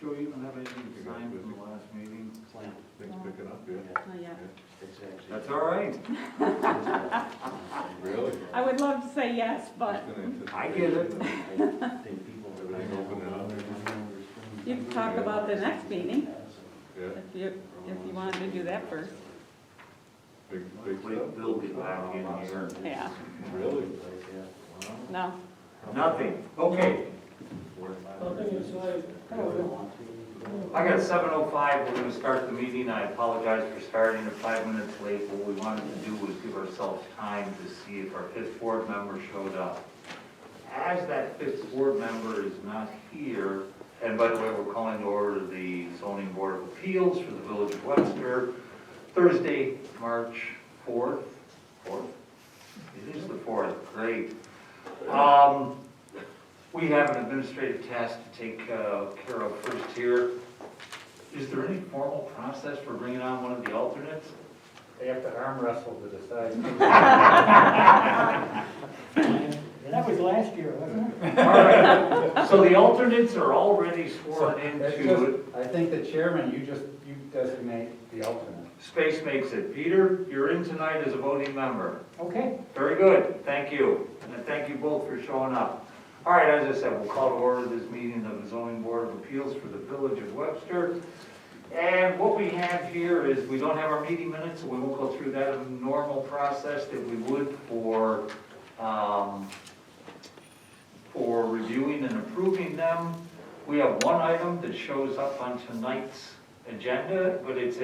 Joe, you don't have anything to sign from the last meeting? Things picking up, yeah. Not yet. That's all right. Really? I would love to say yes, but I get it. Everything open now? you can talk about the next meeting, Yeah, if you wanted to do that first. big stuff. Bill be back in here. Yeah, Really? no. Nothing. Okay. I got 7:05. We're going to start the meeting. I apologize for starting at 5 minutes late. What we wanted to do was give ourselves time to see if our fifth board member showed up. As that fifth board member is not here, and by the way, we're calling to order the zoning board of appeals for the village of Webster, Thursday, March 4th. 4th? It is the 4th. Great. We have an administrative task to take care of first here. Is there any formal process for bringing on one of the alternates? They have to arm wrestle to decide. That was last year, wasn't it? All right, so the alternates are already sworn That's into. just, I think the chairman, you designate the alternate. Space makes it. Peter, you're in tonight as a voting member. Okay. Very good, thank you. And thank you both for showing up. All right, as I said, we'll call to order this meeting of the Zoning Board of Appeals for the Village of Webster. And what we have here is, we don't have our meeting minutes, so we won't go through that normal process that we would for reviewing and approving them. We have one item that shows up on tonight's agenda, but it's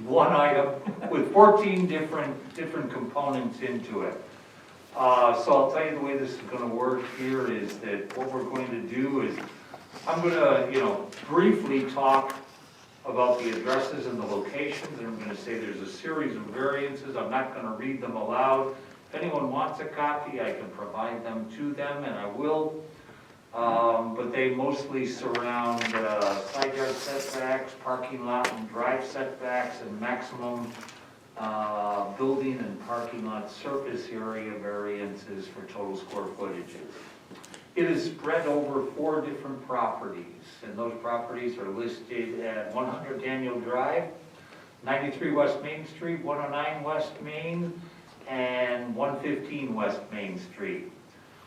one item with 14 different components into it. So I'll tell you the way this is going to work here is that what we're going to do is, I'm going to, briefly talk about the addresses and the locations, and I'm going to say there's a series of variances. I'm not going to read them aloud. If anyone wants a copy, I can provide them to them, and I will. But they mostly surround side yard setbacks, parking lot and drive setbacks, and maximum building and parking lot surface area variances for total square footages. It is spread over 4 different properties, and those properties are listed at 100 Daniel Drive, 93 West Main Street, 109 West Main, and 115 West Main Street.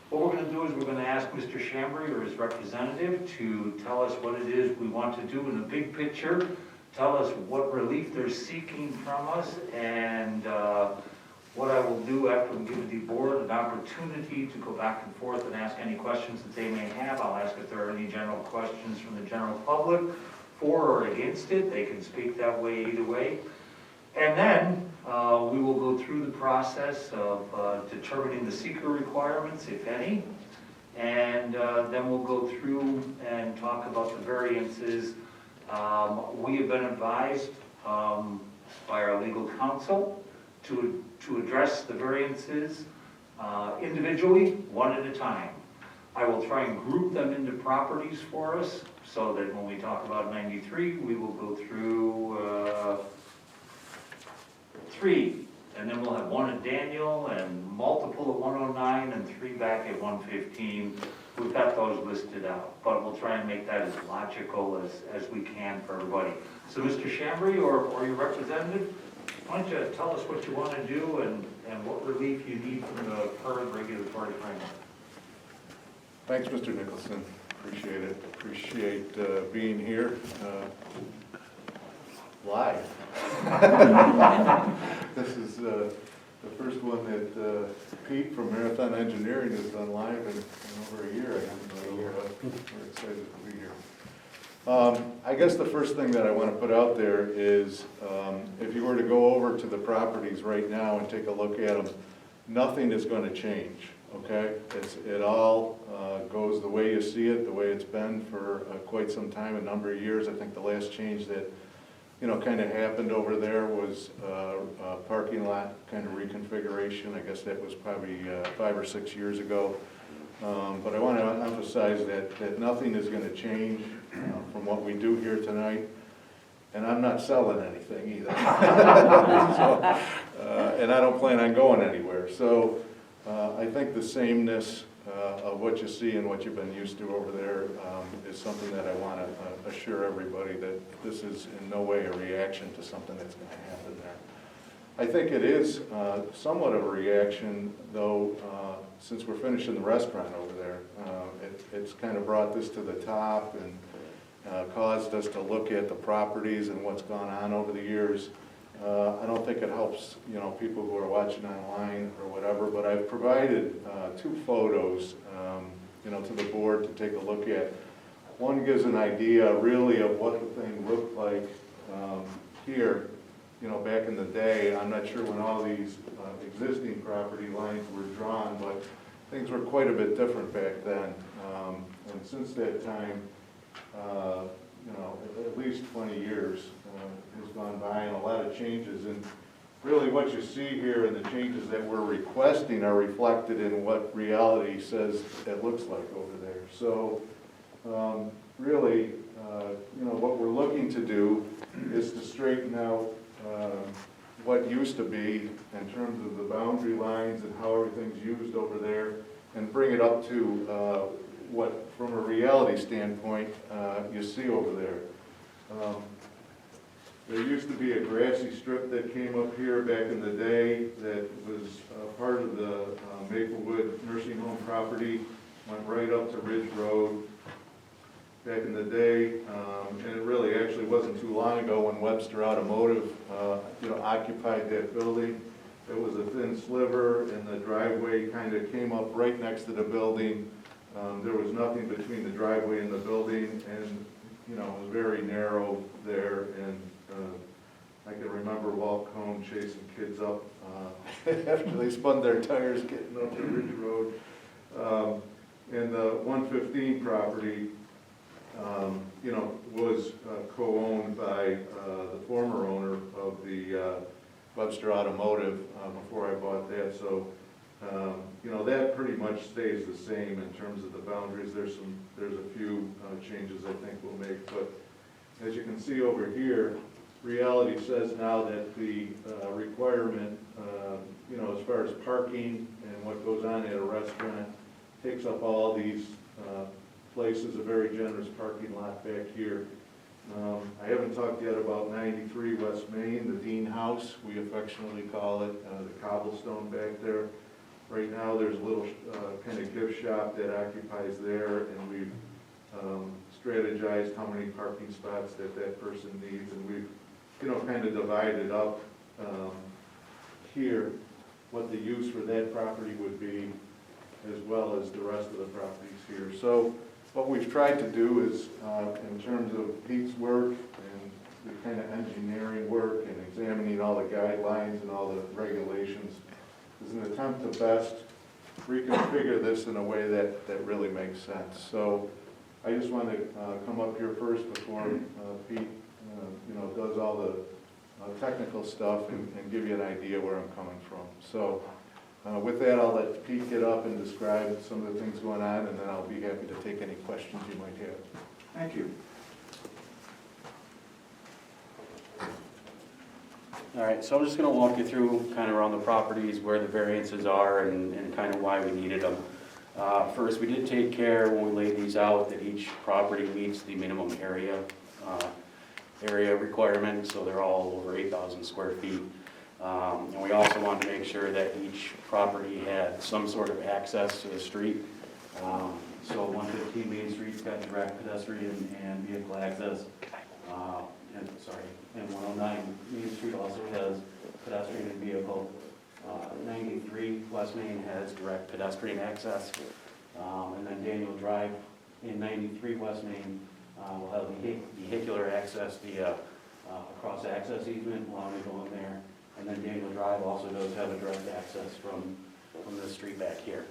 What we're going to do is we're going to ask Mr. Chambry or his representative to tell us what it is we want to do in the big picture, tell us what relief they're seeking from us, and what I will do after we give the board an opportunity to go back and forth and ask any questions that they may have. I'll ask if there are any general questions from the general public for or against it. They can speak that way either way. And then we will go through the process of determining the seeker requirements, if any, and then we'll go through and talk about the variances. We have been advised by our legal counsel to address the variances individually, one at a time. I will try and group them into properties for us, so that when we talk about 93, we will go through 3, and then we'll have 1 at Daniel, and multiple at 109, and 3 back at 115. We've got those listed out, but we'll try and make that as logical as we can for everybody. So Mr. Chambry or your representative, why don't you tell us what you want to do and what relief you need from the current regulatory framework? Thanks, Mr. Nicholson. Appreciate it. Appreciate being here live. This is the first one that Pete from Marathon Engineering has done live in over a year, I guess. So we're excited to be here. I guess the first thing that I want to put out there is if you were to go over to the properties right now and take a look at them, nothing is going to change, okay? It all goes the way you see it, the way it's been for quite some time, a number of years. I think the last change that kind of happened over there was a parking lot kind of reconfiguration. I guess that was probably 5 or 6 years ago. But I want to emphasize that nothing is going to change from what we do here tonight. And I'm not selling anything either. So, and I don't plan on going anywhere. So I think the sameness of what you see and what you've been used to over there is something that I want to assure everybody that this is in no way a reaction to something that's going to happen there. I think it is somewhat of a reaction, though, since we're finishing the restaurant over there. It's kind of brought this to the top and caused us to look at the properties and what's gone on over the years. I don't think it helps, people who are watching online or whatever, but I've provided 2 photos, to the board to take a look at. One gives an idea really of what the thing looked like here, back in the day. I'm not sure when all these existing property lines were drawn, but things were quite a bit different back then. And since that time, at least 20 years has gone by and a lot of changes. And really what you see here and the changes that we're requesting are reflected in what reality says it looks like over there. So really, what we're looking to do is to straighten out what used to be in terms of the boundary lines and how everything's used over there and bring it up to what, from a reality standpoint, you see over there. There used to be a grassy strip that came up here back in the day that was part of the Maplewood nursing home property, went right up to Ridge Road back in the day, and it really actually wasn't too long ago when Webster Automotive occupied that building. It was a thin sliver and the driveway kind of came up right next to the building. There was nothing between the driveway and the building, and it was very narrow there. And I can remember Walt Cohn chasing kids up after they spun their tires getting up to Ridge Road. And the 115 property, was co-owned by the former owner of the Webster Automotive before I bought that. So. That pretty much stays the same in terms of the boundaries. There's a few changes I think we'll make, but as you can see over here, reality says now that the requirement, as far as parking and what goes on at a restaurant, takes up all these places, a very generous parking lot back here. I haven't talked yet about 93 West Main, the Dean House, we affectionately call it, the cobblestone back there. Right now, there's a little kind of gift shop that occupies there, and we've strategized how many parking spots that person needs, and we've, kind of divided up here what the use for that property would be, as well as the rest of the properties here. So what we've tried to do is, in terms of Pete's work and the kind of engineering work and examining all the guidelines and all the regulations, is an attempt to best reconfigure this in a way that really makes sense. So I just want to come up here first before Pete, does all the technical stuff and give you an idea where I'm coming from. So with that, I'll let Pete get up and describe some of the things going on, and then I'll be happy to take any questions you might have. Thank you. All right, so I'm just going to walk you through kind of around the properties, where the variances are, and kind of why we needed them. First, we did take care when we laid these out that each property meets the minimum area requirement, so they're all over 8,000 square feet. And we also wanted to make sure that each property had some sort of access to the street. So 115 Main Street's got direct pedestrian and vehicle access. And 109 Main Street also has pedestrian and vehicle. 93 West Main has direct pedestrian access. And then Daniel Drive in 93 West Main will have vehicular access via cross-access easement allowing to go in there. And then Daniel Drive also does have a direct access from the street back here.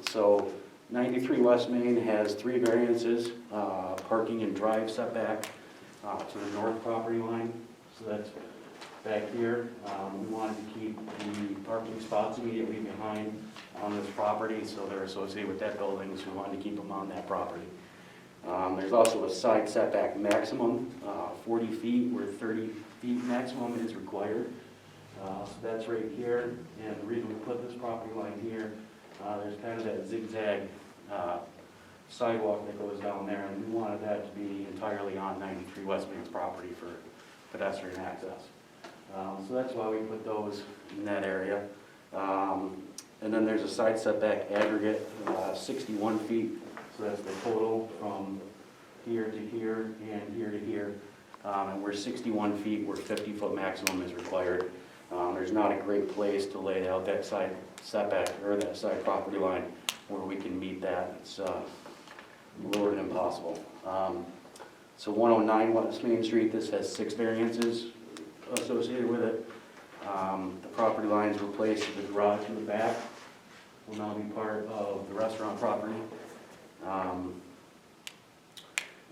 So 93 West Main has 3 variances, parking and drive setback to the north property line, so that's back here. We wanted to keep the parking spots immediately behind on this property, so they're associated with that building, so we wanted to keep them on that property. There's also a side setback maximum, 40 feet, where 30 feet maximum is required. So that's right here, and the reason we put this property line here There's kind of that zigzag sidewalk that goes down there, and we wanted that to be entirely on 93 West Main's property for pedestrian access. So that's why we put those in that area. And then there's a side setback aggregate, 61 feet, so that's the total from here to here and here to here. And we're 61 feet, where 50-foot maximum is required. There's not a great place to lay out that side setback, or that side property line, where we can meet that. It's lower than impossible. So 109 West Main Street, this has 6 variances associated with it. The property lines replaced with the garage in the back will now be part of the restaurant property.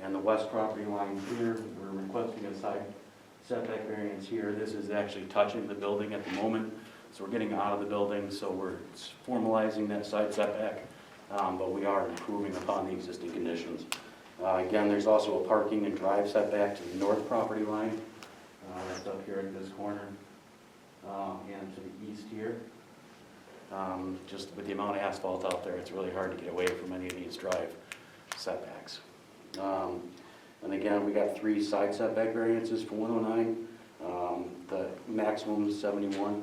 And the west property line here, we're requesting a side setback variance here. This is actually touching the building at the moment, so we're getting out of the building, so we're formalizing that side setback, but we are improving upon the existing conditions. Again, there's also a parking and drive setback to the north property line. That's up here at this corner, and to the east here. Just with the amount of asphalt out there, it's really hard to get away from any of these drive setbacks. And again, we got 3 side setback variances for 109. The maximum is 71.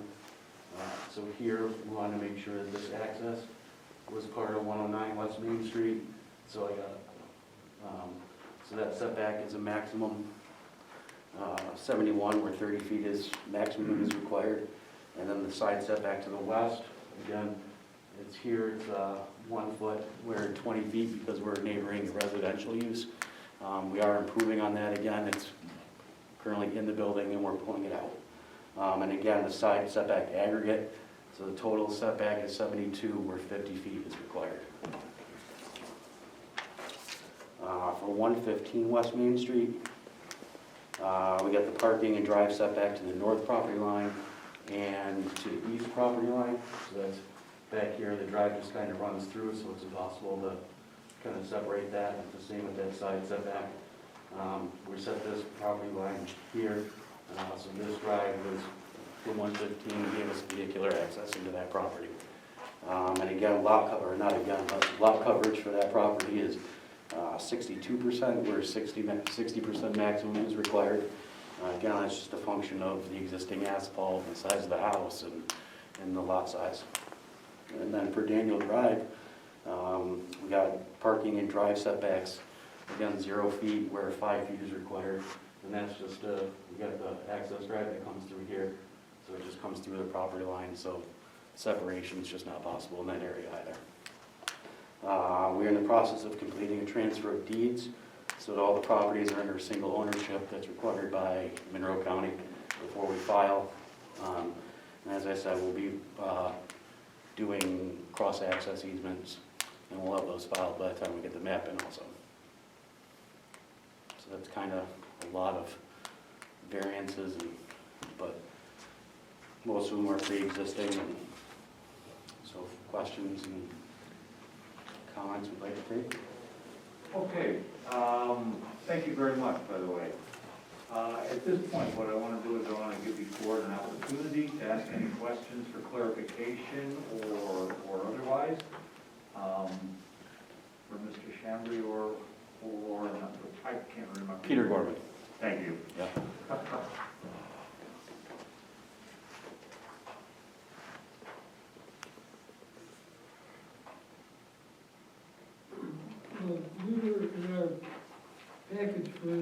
So here, we want to make sure that this access was part of 109 West Main Street. So I got, so that setback is a maximum 71, where 30 feet is maximum is required. And then the side setback to the west, again, it's here, it's 1 foot, we're 20 feet because we're neighboring residential use. We are improving on that again. It's currently in the building and we're pulling it out. And again, the side setback aggregate, so the total setback is 72, where 50 feet is required. For 115 West Main Street, we got the parking and drive setback to the north property line and to the east property line. So that's back here, the drive just kind of runs through, so it's impossible to kind of separate that. It's the same with that side setback. We set this property line here, so this drive was from 115, gave us vehicular access into that property. And again, lot cover, not again, but lot coverage for that property is 62%, where 60% maximum is required. Again, that's just a function of the existing asphalt, the size of the house, and the lot size. And then for Daniel Drive, we got parking and drive setbacks, again, 0 feet, where 5 feet is required. And that's just, we got the access drive that comes through here, so it just comes through the property line, so separation is just not possible in that area either. We're in the process of completing a transfer of deeds, so that all the properties are under single ownership that's required by Monroe County before we file. And as I said, we'll be doing cross-access easements, and we'll have those filed by the time we get the map in also. So that's kind of a lot of variances, but most of them are pre-existing. And so questions and comments we'd like to take? Okay, thank you very much, by the way. At this point, what I want to do is I want to give you board an opportunity to ask any questions for clarification or otherwise, for Mr. Chambry or I can't remember. Peter Gorman. Thank you. Yeah. We were in our package for the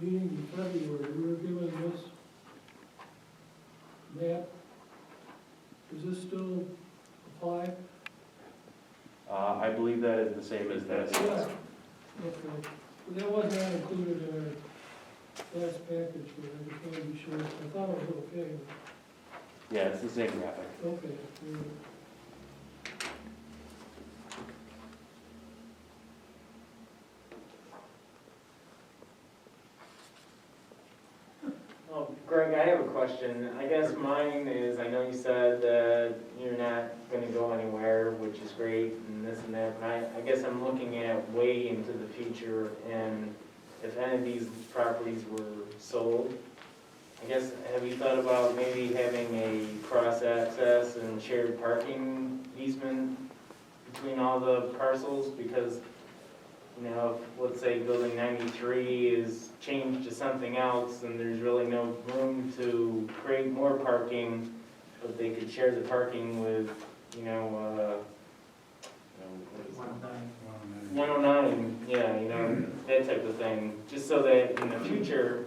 meeting in February, we were given this map. Does this still apply? I believe that is the same as that. Yeah. Okay, but that was not included in our last package, but I just wanted to be sure. I thought it was okay. Yeah, it's the same graphic. Okay. Greg, I have a question. I guess mine is, I know you said that you're not gonna go anywhere, which is great, and this and that, but I guess I'm looking at way into the future, and if any of these properties were sold, I guess, have you thought about maybe having a cross-access and shared parking easement between all the parcels? Because, you know, if, let's say building 93 is changed to something else and there's really no room to create more parking, but they could share the parking with, you know, what is it? 109, yeah, you know, that type of thing, just so that in the future,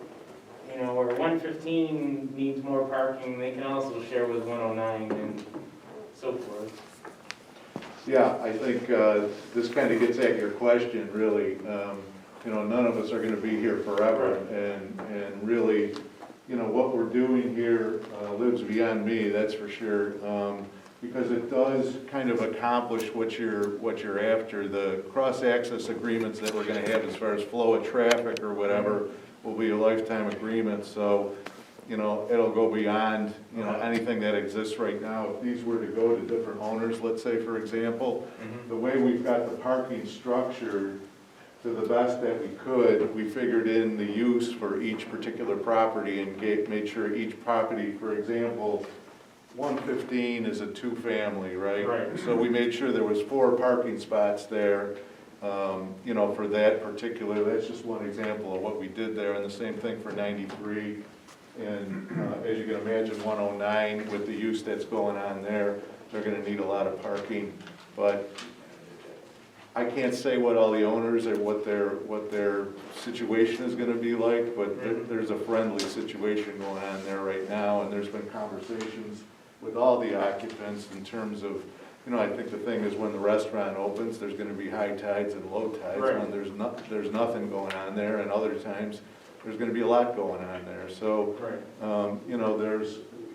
you know, where 115 needs more parking, they can also share with 109 and so forth. Yeah, I think this kind of gets at your question, really. You know, none of us are gonna be here forever, and really, you know, what we're doing here lives beyond me, that's for sure. Because it does kind of accomplish what you're after. The cross-access agreements that we're gonna have as far as flow of traffic or whatever will be a lifetime agreement, so, you know, it'll go beyond, you know, anything that exists right now. If these were to go to different owners, let's say, for example, the way we've got the parking structured, to the best that we could, we figured in the use for each particular property and made sure each property, for example, 115 is a two-family, right? Right. So we made sure there was 4 parking spots there, you know, for that particular, that's just one example of what we did there, and the same thing for 93. And as you can imagine, 109, with the use that's going on there, they're gonna need a lot of parking. But I can't say what all the owners or what their situation is gonna be like, but there's a friendly situation going on there right now, and there's been conversations with all the occupants in terms of, you know, I think the thing is when the restaurant opens, there's gonna be high tides and low tides. Right. When there's nothing going on there, and other times, there's gonna be a lot going on there. So, you know,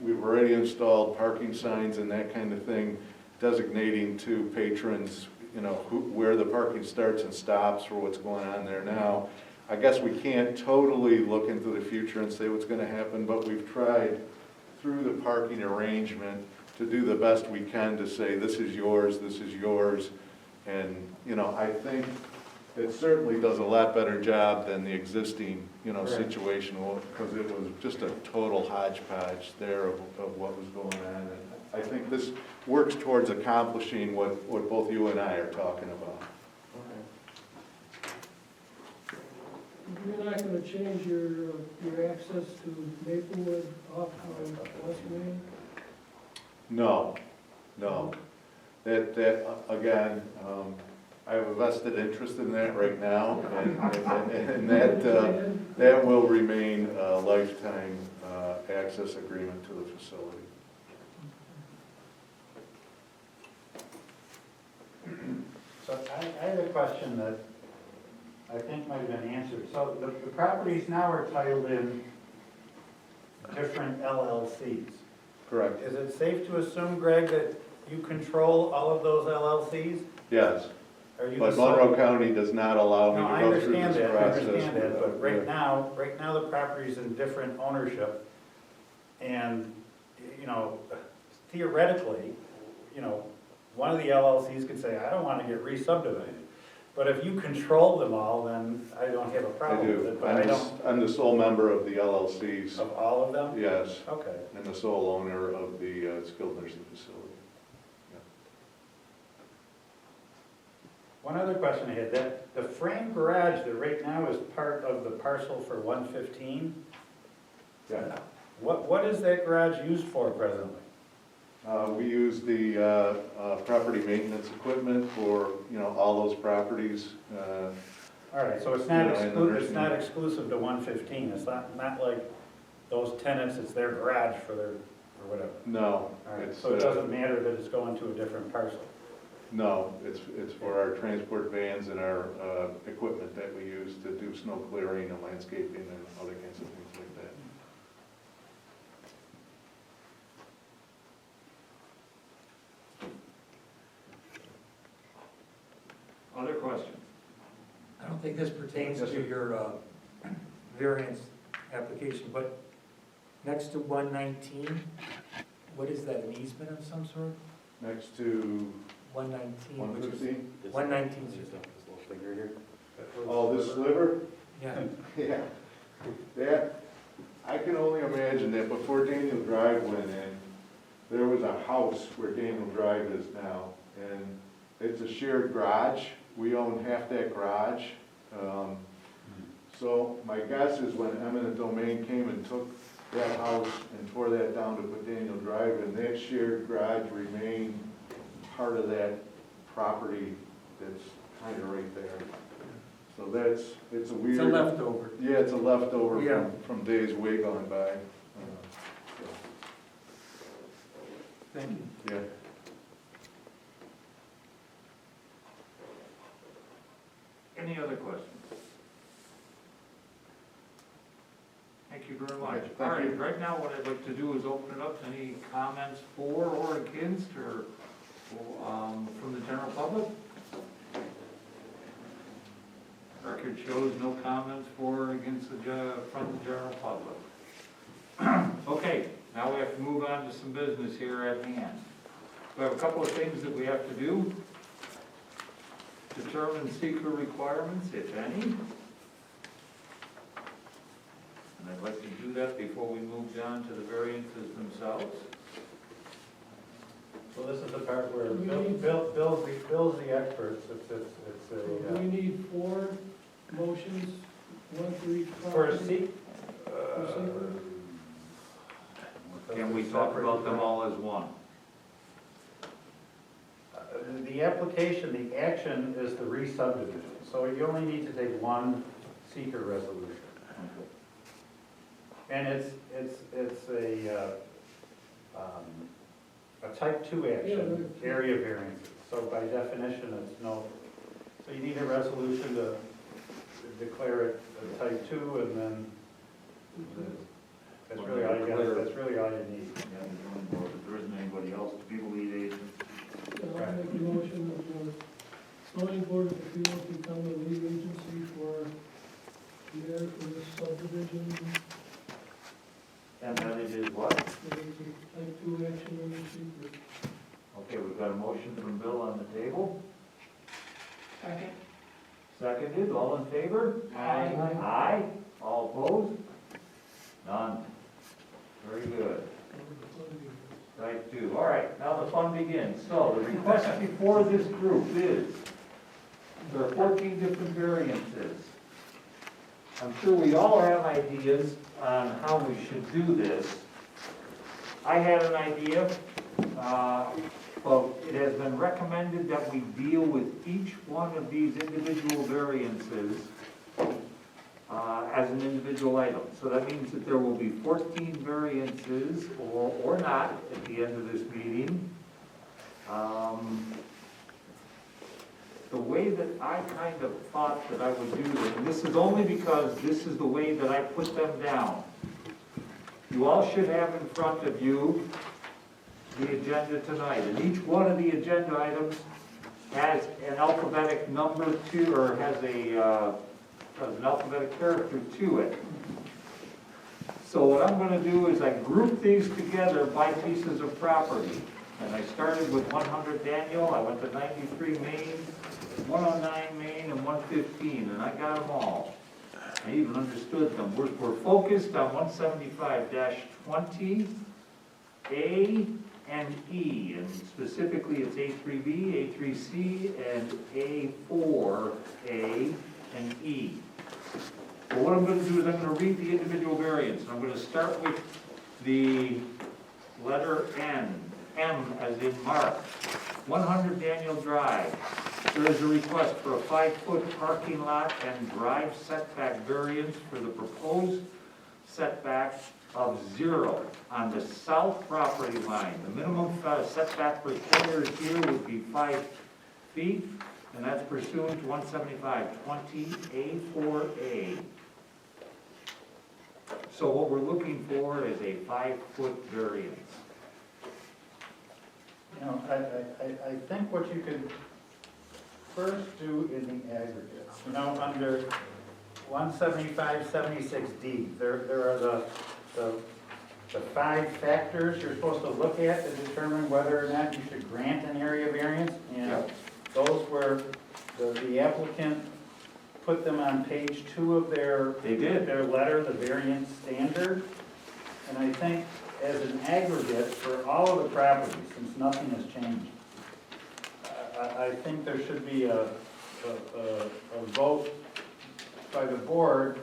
we've already installed parking signs and that kind of thing, designating to patrons, you know, where the parking starts and stops for what's going on there now. I guess we can't totally look into the future and say what's gonna happen, but we've tried through the parking arrangement to do the best we can to say, this is yours, and, you know, I think it certainly does a lot better job than the existing, you know, situation, because it was just a total hodgepodge there of what was going on. And I think this works towards accomplishing what both you and I are talking about. You're not gonna change your access to Maplewood off of West Main? No. That again, I have a vested interest in that right now, and that will remain a lifetime access agreement to the facility. So I have a question that I think might have been answered. So the properties now are titled in different LLCs. Correct. Is it safe to assume, Greg, that you control all of those LLCs? Yes, Are you but the sole- Monroe County does not allow No, me I to go through understand this that, I process. understand that, but right now the property's in different ownership. And, you know, theoretically, you know, one of the LLCs could say, I don't want to get re-subdivided. But if you control them all, then I don't have a I problem with do. it, but I don't, I'm the sole member of the LLCs, of all of them? yes, Okay. and the sole owner of the skilled nursing facility. One other question I had, that the frame garage that right now is part of the parcel for 115, Yeah. what is that garage used for presently? We use the property maintenance equipment for, you know, all those properties. All right, so it's You not know, in the nursing it's not home. exclusive to 115, it's not like those tenants, it's their garage for their, or whatever. No, All right, it's, so it doesn't matter that it's going to a different parcel? no, it's for our transport vans and our equipment that we use to do snow clearing and landscaping and other kinds of things like that. Other questions? I don't think this pertains Yes, sir. to your variance application, but next to 119, what is that, an easement of some sort? Next to 119, which is, 115? 119 is, This little figure here. Oh, this sliver? yeah, Yeah. That, I can only imagine that before Daniel Drive went in, there was a house where Daniel Drive is now, and it's a shared garage. We own half that garage. So my guess is when eminent domain came and took that house and tore that down to put Daniel Drive in, that shared garage remained part of that property that's kind of right there. So it's a weird. It's a leftover. Yeah, it's a leftover Yeah. from days way gone by. Thank you. Yeah. Any other questions? Thank you very much. Okay, All thank you. right, right now, what I'd like to do is open it up to any comments for or against, or, from the general public. Record shows no comments for or against from the general public. Okay, now we have to move on to some business here at hand. We have a couple of things that we have to do. Determine seeker requirements, if any. And I'd like to do that before we move down to the variances themselves. So this is the part where Bill's the expert, it's Do we a, need 4 motions, 1 for each for a property? seat. For seeker? Can we talk about them all as one? The application, the action is the re-subdivision, so you only need to take one seeker resolution. And it's a type 2 Yeah, action, right. area variances, so by definition, it's no, so you need a resolution to declare it a type 2, and then that's really all you got, that's really all you need. There isn't anybody else to be the lead agent. I'll make a motion that the zoning board of appeals become the lead agency for this subdivision. And then it is what? It is a type 2 action on the seeker. Okay, we've got a motion from Bill on the table. Second. Seconded, all in favor? Aye. Aye, all opposed? None. Very good. Type 2, all right, now the fun begins. So the request before this group is, there are 14 different variances. I'm sure we all have ideas on how we should do this. I had an idea, but it has been recommended that we deal with each one of these individual variances as an individual item. So that means that there will be 14 variances, or not, at the end of this meeting. The way that I kind of thought that I would do this, and this is only because this is the way that I put them down. You all should have in front of you the agenda tonight, and each one of the agenda items has an alphabetic number to, or has an alphabetic character to it. So what I'm going to do is I group these together by pieces of property. And I started with 100 Daniel, I went to 93 Main, 109 Main, and 115, and I got them all. I even understood them. We're focused on 175-20, A and E, and specifically it's A3B, A3C, and A4A and E. But what I'm going to do is I'm going to read the individual variants. I'm going to start with the letter N, M as in Mark, 100 Daniel Drive. There is a request for a 5-foot parking lot and drive setback variance for the proposed setback of 0 on the south property line. The minimum setback required here would be 5 feet, and that's pursuant to 175-20A4A. So what we're looking for is a 5-foot variance. You know, I think what you could first do in the aggregate, you know, under 175-76D, there are the 5 factors you're supposed to look at to determine whether or not you should grant an area variance, and those where the applicant put them on page 2 of their They did. their letter, the variance standard. And I think as an aggregate for all of the properties, since nothing has changed, I think there should be a vote by the board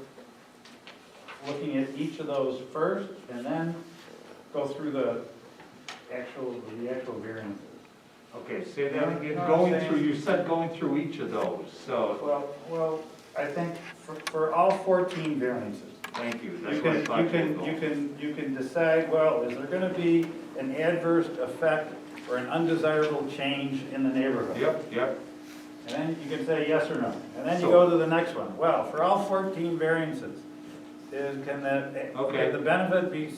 looking at each of those first and then go through the actual variances. Okay, say that again, No, I'm going saying- through, you said going through each of those, so, Well, I think for all 14 variances, thank you, you that's can, what I you thought you were can, going. you can decide, well, is there gonna be an adverse effect or an undesirable change in the neighborhood? Yep, And then you can say yes or no. And then you So- go to the next one. Well, for all 14 variances, can Okay. the benefit be,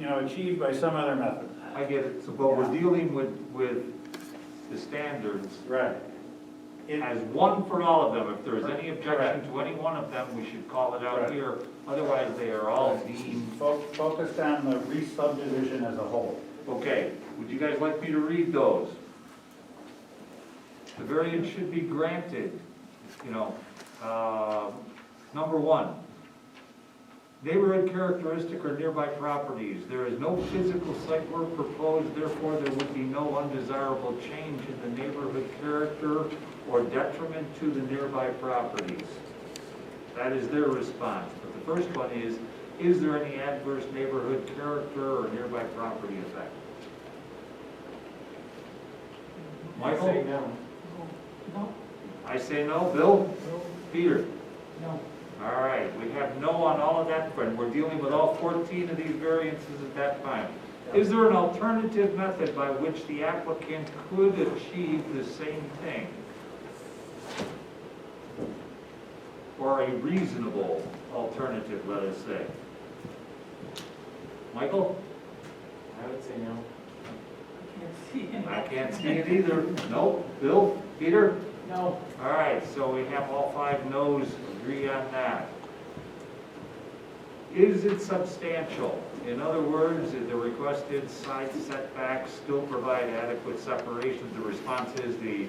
achieved by some other method? I get it, so, but we're dealing with the standards Right. as one for all of them. If there's any objection Correct. to any one of them, we should call it out Correct. here. Otherwise, they are all deemed, Focused on the re-subdivision as a whole. okay. Would you guys like me to read those? The variance should be granted, number 1. Neighborhood characteristic or nearby properties. There is no physical site work proposed, therefore there would be no undesirable change in the neighborhood character or detriment to the nearby properties. That is their response. But the first one is there any adverse neighborhood character or nearby property effect? Michael? Say no. No, I say no. Bill? no, Peter? no. All right, we have no on all of that, but we're dealing with all 14 of these variances at that time. Is there an alternative method by which the applicant could achieve the same thing? Or a reasonable alternative, let us say? Michael? I would say no. Can't see any. I can't see it either. Nope. Bill? Peter? No. All right, so we have all 5 no's agree on that. Is it substantial? In other words, the requested side setbacks still provide adequate separation? The response is the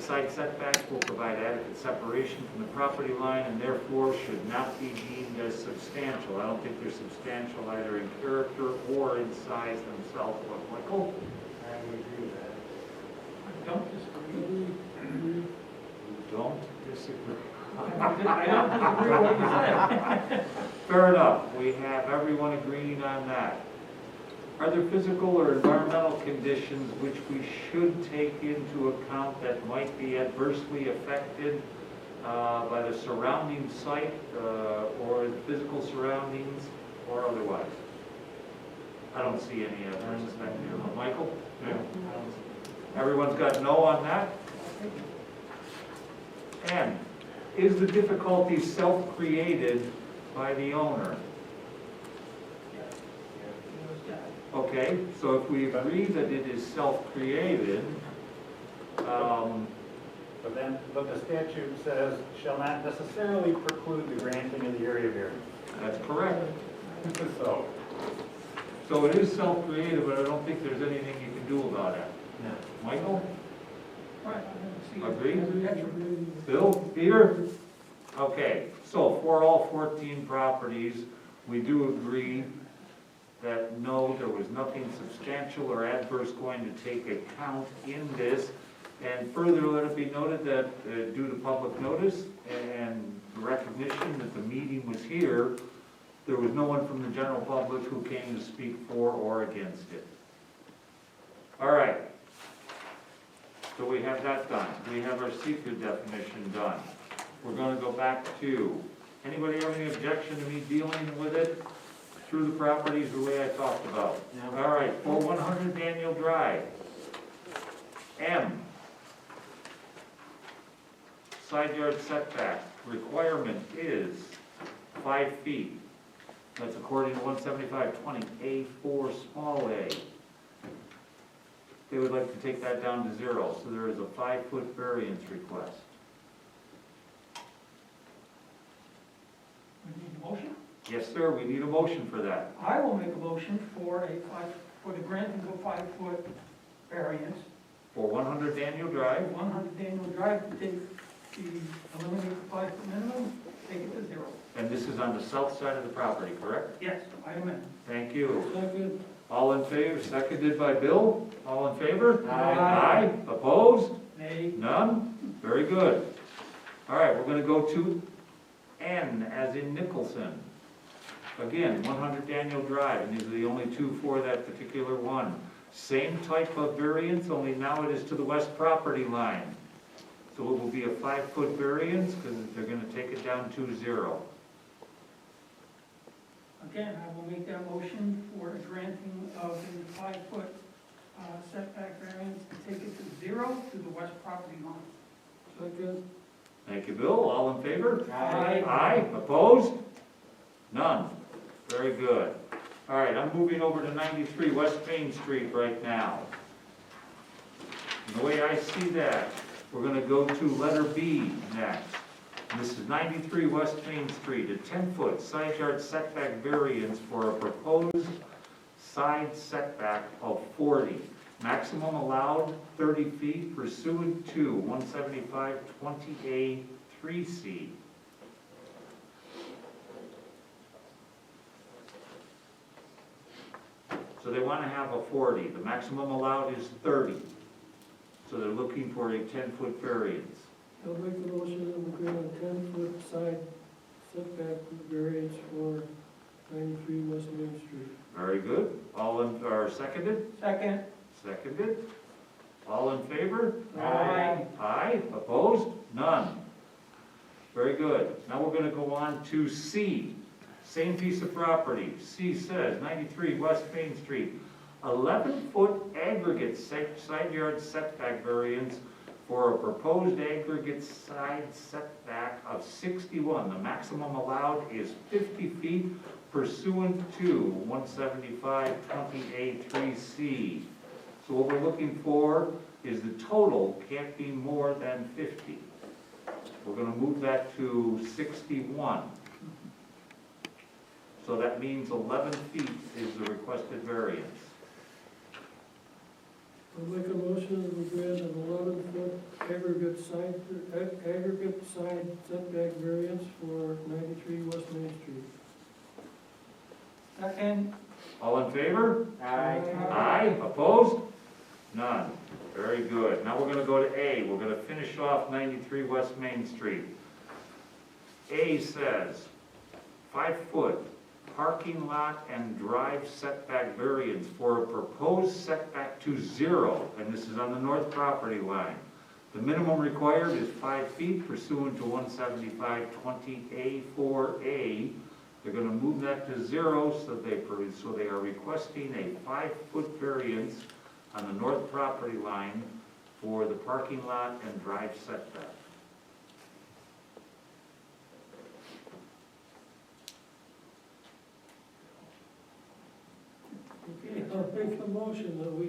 side setbacks will provide adequate separation from the property line and therefore should not be deemed as substantial. I don't think they're substantial either in character or in size themselves. What, Michael? I would agree with that. I don't disagree. Don't disagree. I don't disagree with what you said. Fair enough, we have everyone agreeing on that. Are there physical or environmental conditions which we should take into account that might be adversely affected by the surrounding site or the physical surroundings or otherwise? I don't see any adverse effect here. Michael? Everyone's got no on that? And is the difficulty self-created by the owner? Okay, so if we agree that it is self-created, But the statute says shall not necessarily preclude the granting of the area variance. that's correct. So, So it is self-created, but I don't think there's anything you can do about it. No. Michael? Right, I don't see it. Agree? Bill? Peter? Okay, so for all 14 properties, we do agree that no, there was nothing substantial or adverse going to take account in this. And further, let it be noted that due to public notice and recognition that the meeting was here, there was no one from the general public who came to speak for or against it. All right. So we have that done. We have our secret definition done. We're going to go back to, anybody have any objection to me dealing with it through the properties the way I talked about? No. All right, for 100 Daniel Drive. M. Side yard setback requirement is 5 feet. That's according to 175-20A4 small a. They would like to take that down to 0, so there is a 5-foot variance request. We need a motion? Yes, sir, we need a motion for that. I will make a motion for the granting of a 5-foot variance For 100 Daniel Drive, 100 Daniel Drive to take eliminate the 5-foot minimum, take it to 0. And this is on the south side of the property, correct? Yes, item N. Thank you. Second, All in favor, seconded by Bill. All in favor? Aye. Opposed? Nay. None? Very good. All right, we're gonna go to N, as in Nicholson. Again, 100 Daniel Drive, and these are the only two for that particular one. Same type of variance, only now it is to the west property line. So it will be a 5-foot variance, because they're gonna take it down to 0. Again, I will make that motion for a granting of a 5-foot setback variance to take it to 0 to the west property line. second, Thank you, Bill. All in favor? Aye. Aye. Opposed? None. Very good. All right, I'm moving over to 93 West Main Street right now. And the way I see that, we're gonna go to letter B next. And this is 93 West Main Street, a 10-foot side yard setback variance for a proposed side setback of 40. Maximum allowed 30 feet pursuant to 175-20A 3C. So they want to have a 40. The maximum allowed is 30. So they're looking for a 10-foot variance. I'll make a motion that we grant a 10-foot side setback variance for 93 West Main Street. Very good. All in, or seconded? Second. Seconded. All in favor? Aye. Aye. Opposed? None. Very good. Now we're going to go on to C. Same piece of property. C says 93 West Main Street, 11-foot aggregate side yard setback variance for a proposed aggregate side setback of 61. The maximum allowed is 50 feet pursuant to 175-20A3C. So what we're looking for is the total can't be more than 50. We're going to move that to 61. So that means 11 feet is the requested variance. I'll make a motion that we grant an 11-foot aggregate side setback variance for 93 West Main Street. Second. All in favor? Aye. Aye. Opposed? None. Very good. Now we're going to go to A. We're going to finish off 93 West Main Street. A says 5-foot parking lot and drive setback variance for a proposed setback to 0, and this is on the north property line. The minimum required is 5 feet pursuant to 175-20A4A. They're going to move that to 0, so they are requesting a 5-foot variance on the north property line for the parking lot and drive setback. Okay, I'll make a motion that we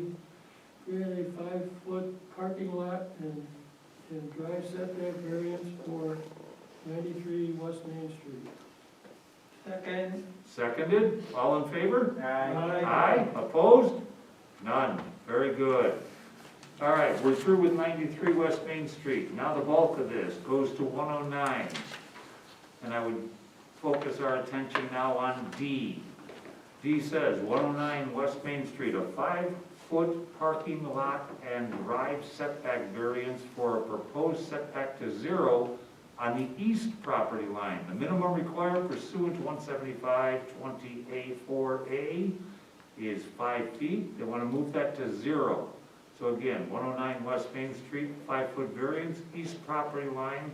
grant a 5-foot parking lot and drive setback variance for 93 West Main Street. Second. Seconded. All in favor? Aye. Aye. Opposed? None. Very good. All right, we're through with 93 West Main Street. Now the bulk of this goes to 109. And I would focus our attention now on D. D says 109 West Main Street, a 5-foot parking lot and drive setback variance for a proposed setback to 0 on the east property line. The minimum required pursuant to 175-20A4A is 5 feet. They want to move that to 0. So again, 109 West Main Street, 5-foot variance, east property line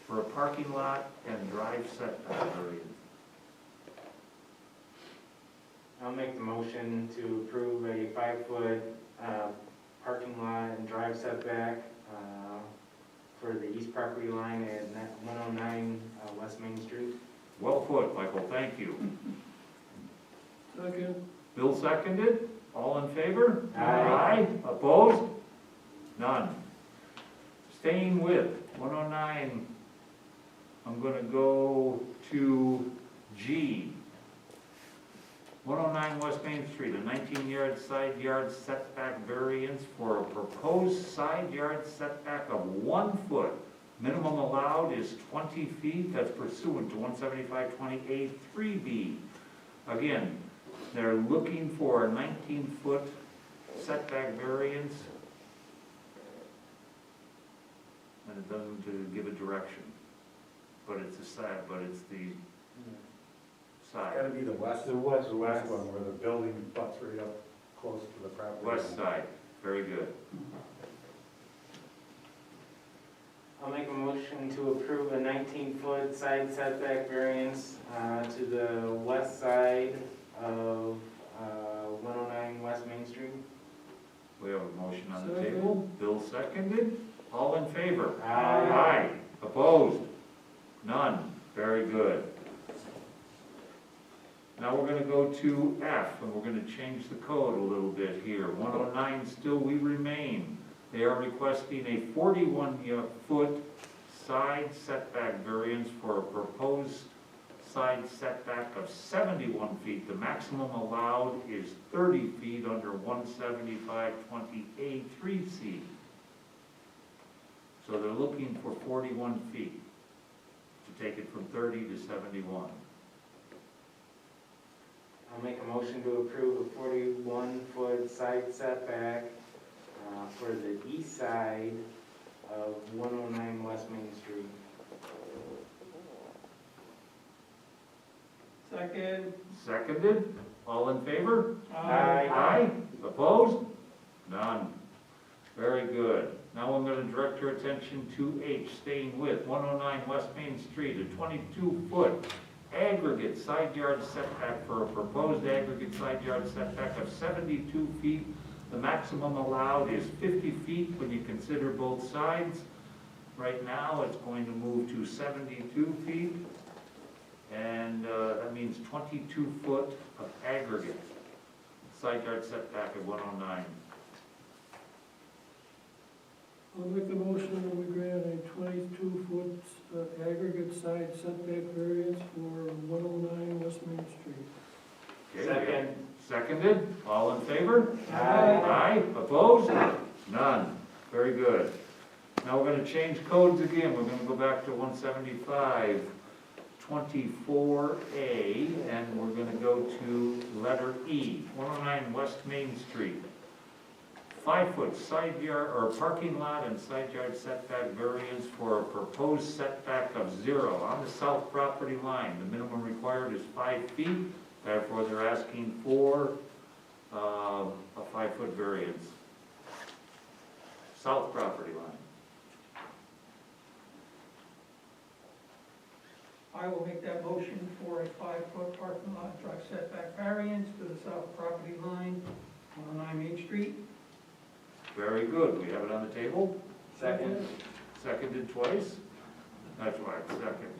for a parking lot and drive setback variance. I'll make the motion to approve a 5-foot parking lot and drive setback for the east property line at 109 West Main Street. Well put, Michael, thank you. Second, Bill seconded, all in favor? Aye. Opposed? None. Staying with 109, I'm going to go to G. 109 West Main Street, a 19-yard side yard setback variance for a proposed side yard setback of 1 foot Minimum allowed is 20 feet, that's pursuant to 175-20A-3B. Again, they're looking for a 19-foot setback variance, and it doesn't give a direction, but it's the side, but it's the It's gotta side, be the west. The west. The west one, where the building butts right up close to the property. west side, very good. I'll make a motion to approve a 19-foot side setback variance to the west side of 109 West Main Street. We have a motion on the Second. table, Bill seconded, all in favor? Aye. Opposed? None, very good. Now we're gonna go to F, and we're gonna change the code a little bit here. 109, still we remain. They are requesting a 41-foot side setback variance for a proposed side setback of 71 feet. The maximum allowed is 30 feet under 175-20A-3C. So they're looking for 41 feet to take it from 30 to 71. I'll make a motion to approve a 41-foot side setback for the east side of 109 West Main Street. Second. Seconded, all in favor? Aye. Aye, opposed? None. Very good. Now I'm gonna direct your attention to H, staying with 109 West Main Street, a 22-foot aggregate side yard setback for a proposed aggregate side yard setback of 72 feet. The maximum allowed is 50 feet when you consider both sides. Right now, it's going to move to 72 feet, and that means 22 foot of aggregate side yard setback at 109. I'll make a motion that we grant a 22-foot aggregate side setback variance for 109 West Main Street. Okay, Second. Seconded, all in favor? Aye. Aye, opposed? None. Very good. Now we're gonna change codes again. We're gonna go back to 175-24A, and we're gonna go to letter E, 109 West Main Street. 5-foot side yard, or parking lot and side yard setback variance for a proposed setback of 0 on the south property line. The minimum required is 5 feet, therefore they're asking for a 5-foot variance. South property line. I will make that motion for a 5-foot parking lot truck setback variance to the south property line on 9 Main Street. Very good. We have it on the table. Second. Seconded twice. That's right, second.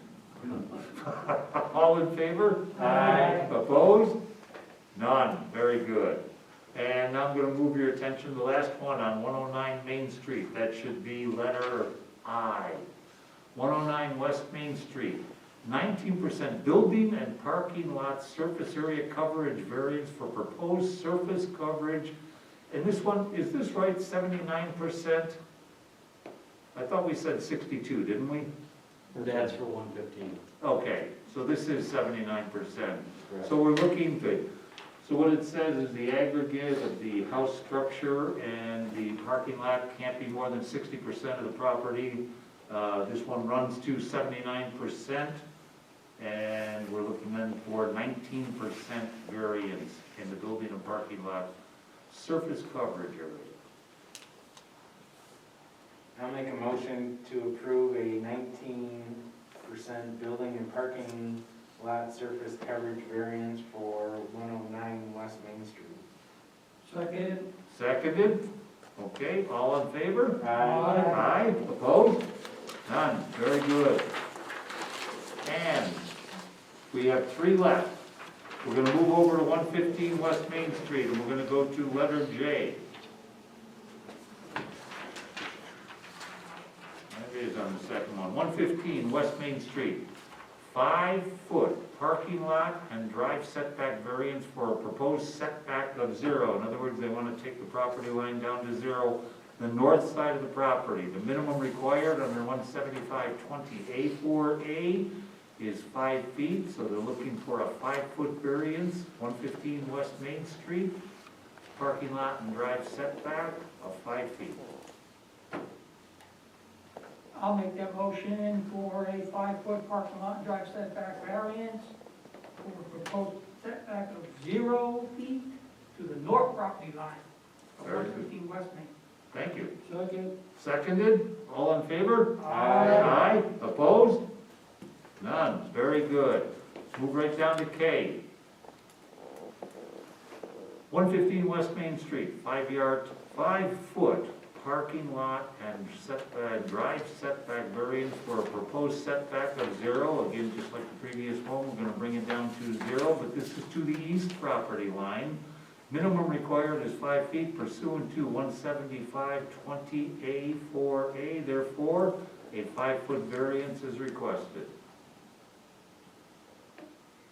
All in favor? Aye. Opposed? None. Very good. And now I'm going to move your attention to the last one on 109 Main Street. That should be letter I. 109 West Main Street. 19% building and parking lot surface area coverage variance for proposed surface coverage. And this one, is this right, 79%? I thought we said 62, didn't we? That's for 115. Okay, so this is 79%. Correct. So we're looking to, so what it says is the aggregate of the house structure and the parking lot can't be more than 60% of the property. This one runs to 79%, and we're looking then for 19% variance in the building and parking lot surface coverage area. I'll make a motion to approve a 19% building and parking lot surface coverage variance for 109 West Main Street. Second. Seconded? Okay, all in favor? Aye. Aye, opposed? None, very good. And we have 3 left. We're gonna move over to 115 West Main Street, and we're gonna go to letter J. That is on the second one. 115 West Main Street. 5-foot parking lot and drive setback variance for a proposed setback of 0. In other words, they want to take the property line down to 0. the north side of the property. The minimum required under 175-20A4A is 5 feet, so they're looking for a 5-foot variance, 115 West Main Street, parking lot and drive setback of 5 feet. I'll make that motion for a 5-foot parking lot and drive setback variance for a proposed setback of 0 feet to the north property line of Very good. 115 West Main. Thank you. Second, Seconded, all in favor? Aye. Aye, opposed? None, very good. Move right down to K. 115 West Main Street, 5-foot parking lot and setback, drive setback variance for a proposed setback of 0. Again, just like the previous one, we're gonna bring it down to 0, but this is to the east property line. Minimum required is 5 feet pursuant to 175-20A4A. Therefore, a 5-foot variance is requested.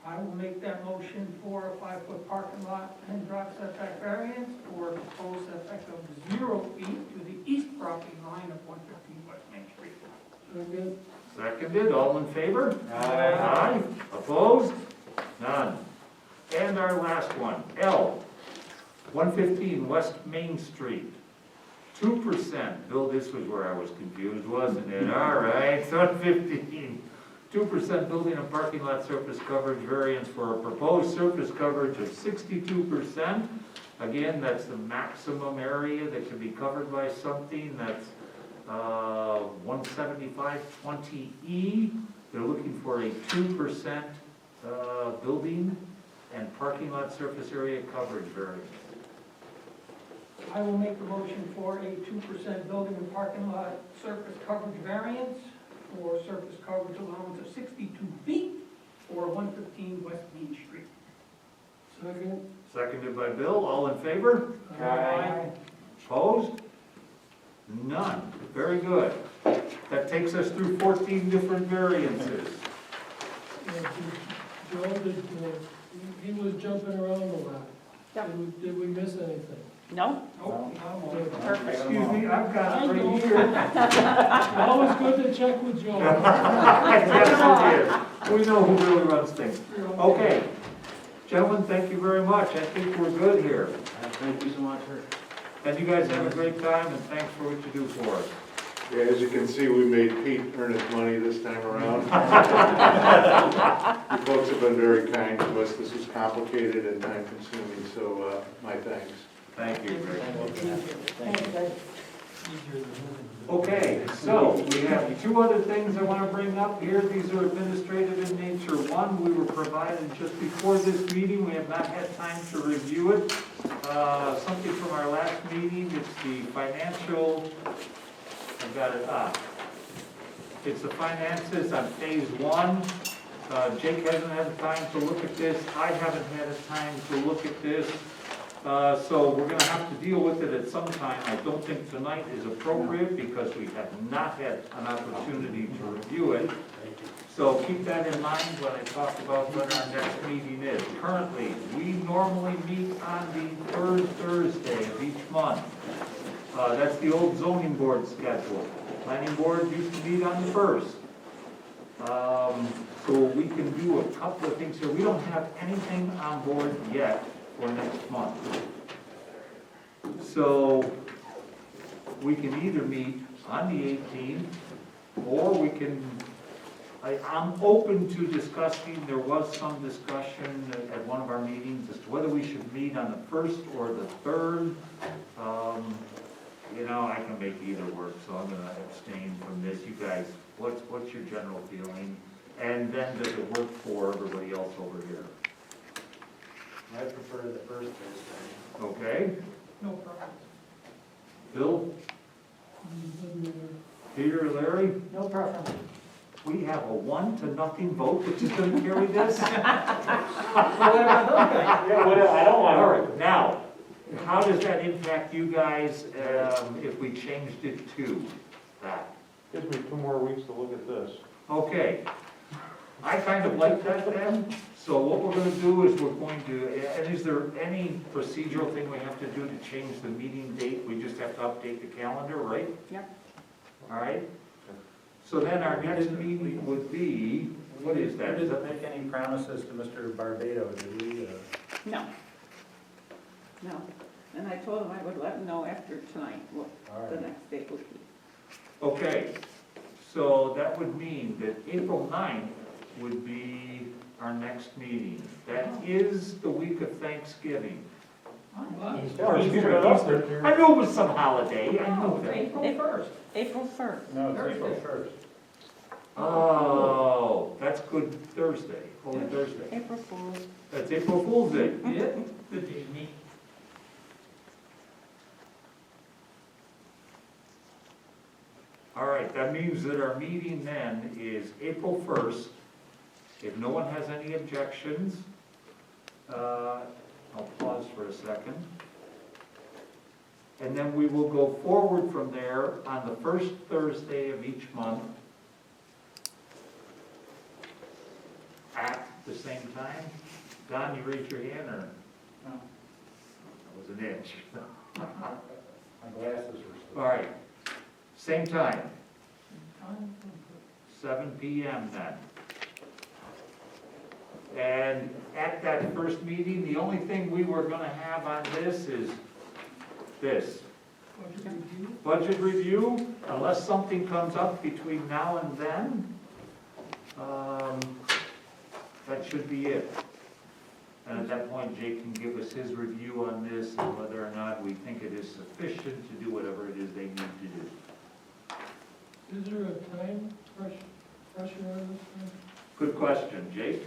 I will make that motion for a 5-foot parking lot and drive setback variance for a proposed setback of 0 feet to the east property line of 115 West Main Street. second, Seconded, all in favor? Aye. Aye, opposed? None. And our last one, L, 115 West Main Street, 2%. Bill, this was where I was confused, wasn't it? All right, 115. 2% building and parking lot surface coverage variance for a proposed surface coverage of 62%. Again, that's the maximum area that can be covered by something. That's 175-20E. They're looking for a 2% building and parking lot surface area coverage variance. I will make the motion for a 2% building and parking lot surface coverage variance for surface coverage allowance of 62 feet for 115 West Main Street. second, Seconded by Bill, all in favor? Aye. Opposed? None. Very good. That takes us through 14 different variances. Joe, he was jumping around a lot. Did we miss anything? No? Oh, Perfect. Excuse me, I've got it right here. Always good to check with Joe. Yes, it is. We know who really runs things. Okay. Gentlemen, thank you very much. I think we're good here. Thank you so much, sir. And you guys have a great time, and thanks for what you do for us. Yeah, as you can see, we made Pete earn his money this time around. You folks have been very kind to us. This was complicated and time consuming, so my thanks. Thank you. Easier than Okay, so we have 2 other things I want to bring up here. These are administrative in nature. One, we were provided just before this meeting. We have not had time to review it. Something from our last meeting, it's the financial, I've got it up. It's the finances on phase 1. Jake hasn't had time to look at this. I haven't had a time to look at this. So we're gonna have to deal with it at some time. I don't think tonight is appropriate because we have not had an opportunity to review it. So keep that in mind when I talk about when our next meeting is. Currently, we normally meet on the 3rd Thursday of each month. That's the old zoning board schedule. Planning board used to meet on the 1st. So we can do a couple of things here. We don't have anything on board yet for next month. So we can either meet on the 18th, or we can, I'm open to discussing, there was some discussion at one of our meetings as to whether we should meet on the 1st or the 3rd. You know, I can make either work, so I'm gonna abstain from this. You guys, what's your general feeling? And then does it work for everybody else over here? I prefer the first Thursday. Okay, No problem. Bill, Peter, Larry, No preference. we have a 1-0 vote, which is gonna carry this? Yeah, what, I don't All want right, now, how does that impact you guys, if we changed it to that? Gives me 2 more weeks to look at this. Okay, I kind of like that then, So what we're gonna do is we're going to, and is there any procedural thing we have to do to change the meeting date? We just have to update the calendar, right? Yep. All right? So then our next meeting would be, what is We that? Is didn't that make any promises to Mr. Barbado, did we? No. No. And I told him I would let him know after tonight what All the right. next date would be. Okay, so that would mean that April 9th would be our next meeting. That is the week of Thanksgiving. Or Easter. I knew it was some holiday, I No, knew it's that. April first. April 1st. No, it's April Thursday. 1st. Oh, that's Good Thursday, Holy Thursday. April Fool's. That's April Fool's Day. Yeah, the day me. All right, that means that our meeting then is April 1st. If no one has any objections, I'll pause for a second. And then we will go forward from there on the first Thursday of each month at the same time. Don, you raised your hand, or? No. That was an inch. My glasses were still. All right, same time, 7 PM then. And at that first meeting, the only thing we were gonna have on this is this. Budget review, unless something comes up between now and then, that should be it. And at that point, Jake can give us his review on this and whether or not we think it is sufficient to do whatever it is they need to do. Is there a time pressure on this thing? Good question, Jake?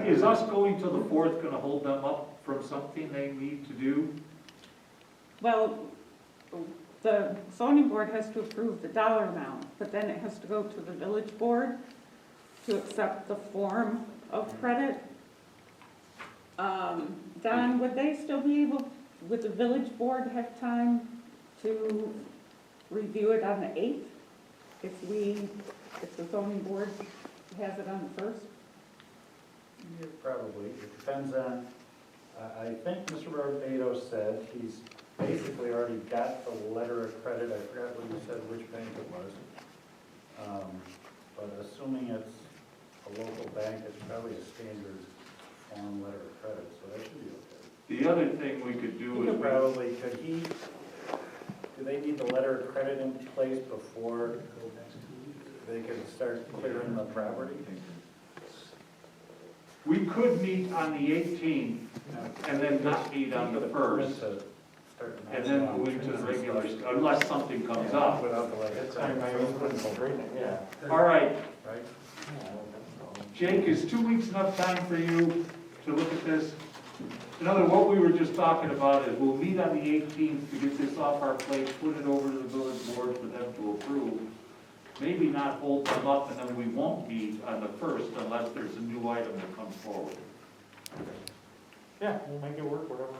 Is us going to the 4th gonna hold them up from something they need to do? Well, the zoning board has to approve the dollar amount, but then it has to go to the village board to accept the form of credit. Don, would they still be able, would the village board have time to review it on the 8th? If the zoning board has it on the 1st? Yeah, probably, it depends on, I think Mr. Barbado said he's basically already got the letter of credit, I forgot what he said, which bank it was. But assuming it's a local bank, it's probably a standard form letter of credit, so that should be okay. The other thing we could do He is, could probably, do they need the letter of credit in place before they can start clearing the property? we could meet on the 18th and then not meet on the 1st. And then go into the regular, unless something comes up. Without the letter of credit. Yeah. All right, Right? Jake, is 2 weeks enough time for you to look at this? In other words, what we were just talking about is we'll meet on the 18th to get this off our plate, put it over to the village board for them to approve. Maybe not hold them up, and then we won't meet on the 1st unless there's a new item that comes forward. Yeah, we'll make it work, whatever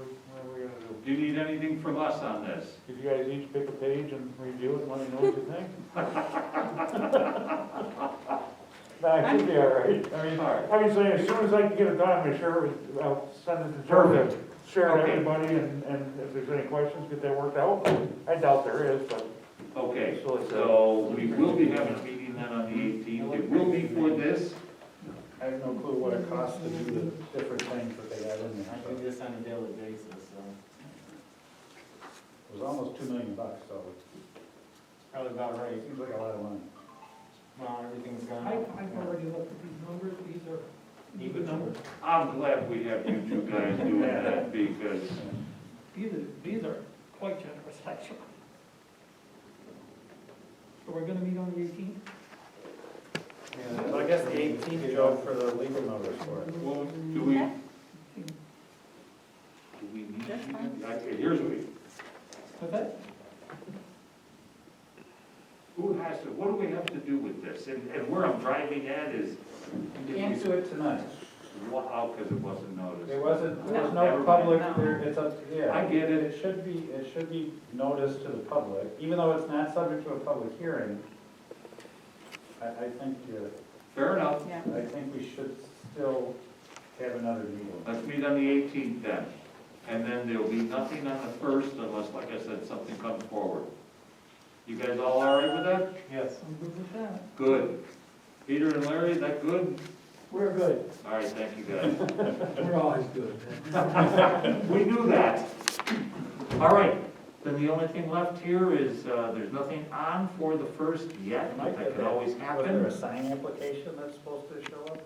we're gonna do. Do you need anything from us on this? If you guys each pick a page and review it, and let me know what you think. Nah, it should be all right. I mean, saying, as soon as I can get it done, I'm sure, I'll send it to Joe to share it with Okay. everybody, and if there's any questions, get that worked out. I doubt there is, but. Okay, so we will be having a meeting then on the 18th. It will be for this. I have no clue what it costs to do the different things that they got in I there. do this on a daily basis, so It was almost $2 million, so probably about it right. seems like a lot of money. Well, everything's gone I've up. already looked at these numbers, these are Even numbers. I'm glad we have you two guys doing that because these are quite generous, actually. So we're gonna meet on the 18th? So I guess the 18th, Joe, for the legal notice for it. well, do we need? That's fine. Here's what we, What's that? who has to, what do we have to do with this? And where I'm driving at is, You can't do it tonight. wow, because it wasn't noticed. There wasn't, there was No. no public, No. it's up, yeah. I get it. It should be noticed to the public, even though it's not subject to a public hearing. I think Fair enough. Yeah. I think we should still have another meeting. Let's meet on the 18th then. And then there'll be nothing on the 1st unless, like I said, something comes forward. You guys all right with that? Yes. I'm good with that. Good. Peter and Larry, is that good? We're good. All right, thank you guys. We're always good. We knew that. All right, then the only thing left here is, there's nothing on for the 1st yet, but that could always Was there happen. a sign application that's supposed to show up?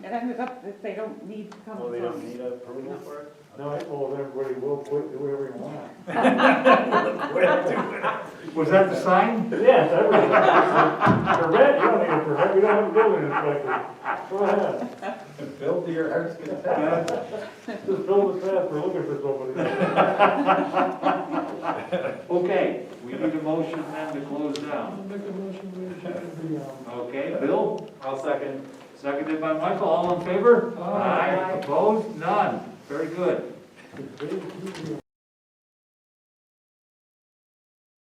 It ended up that they don't need to come Oh, they don't from, need approval for it? No, I told everybody, we'll quit, do whatever you want. Was that the sign? Yes, everything. Permit, you don't need a permit, we don't have a building inspector. Go ahead, Build to your heart's content. just build it fast, we're looking for somebody. Okay, we need a motion then to close I'll down. make a motion we adjourn the, Okay, Bill, I'll second. seconded by Michael, all in favor? Aye. Opposed? None. Very good. the.